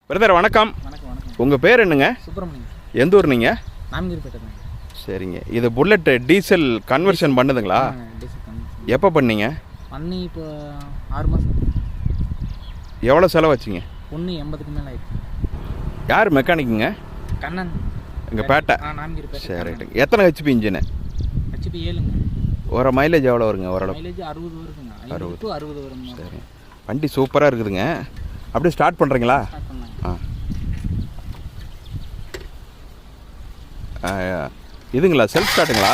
Brother வணக்கம். வணக்கம். உங்கள் பேர் என்னங்க? சுப்பிரமணியம். எந்த ஊர் நீங்கள்? நாமகிரிப்பேட்டை தான். சரிங்க. இது புல்லட் டீசல் கன்வர்ஷன் பண்ணுதுங்களா? டீசல் கன்வர்ஷன் எப்போ பண்ணீங்க? பண்ணி இப்போ 6 மாதம். எவ்வளோ செலவாச்சுங்க? 180க்கு மேலே ஆயிடுச்சு. யார் மெக்கானிக்குங்க? கண்ணன். எங்கள் பேட்டை. நாமகிரிப்பேட்டை. சரி ரைட்டுங்க. எத்தனை ஹெச்பி இன்ஜினு? ஹெச்பி 7ங்க. ஒரு மைலேஜ் எவ்வளோ வருங்க? ஓரளவு மைலேஜ் 60 வருதுங்க. 50 to 60 வரும். சரி. வண்டி சூப்பராக இருக்குதுங்க. அப்படியே ஸ்டார்ட் பண்ணுறீங்களா? ஸ்டார்ட் பண்ணாங்க. இதுங்களா செல்ஃப் ஸ்டார்ட்டுங்களா?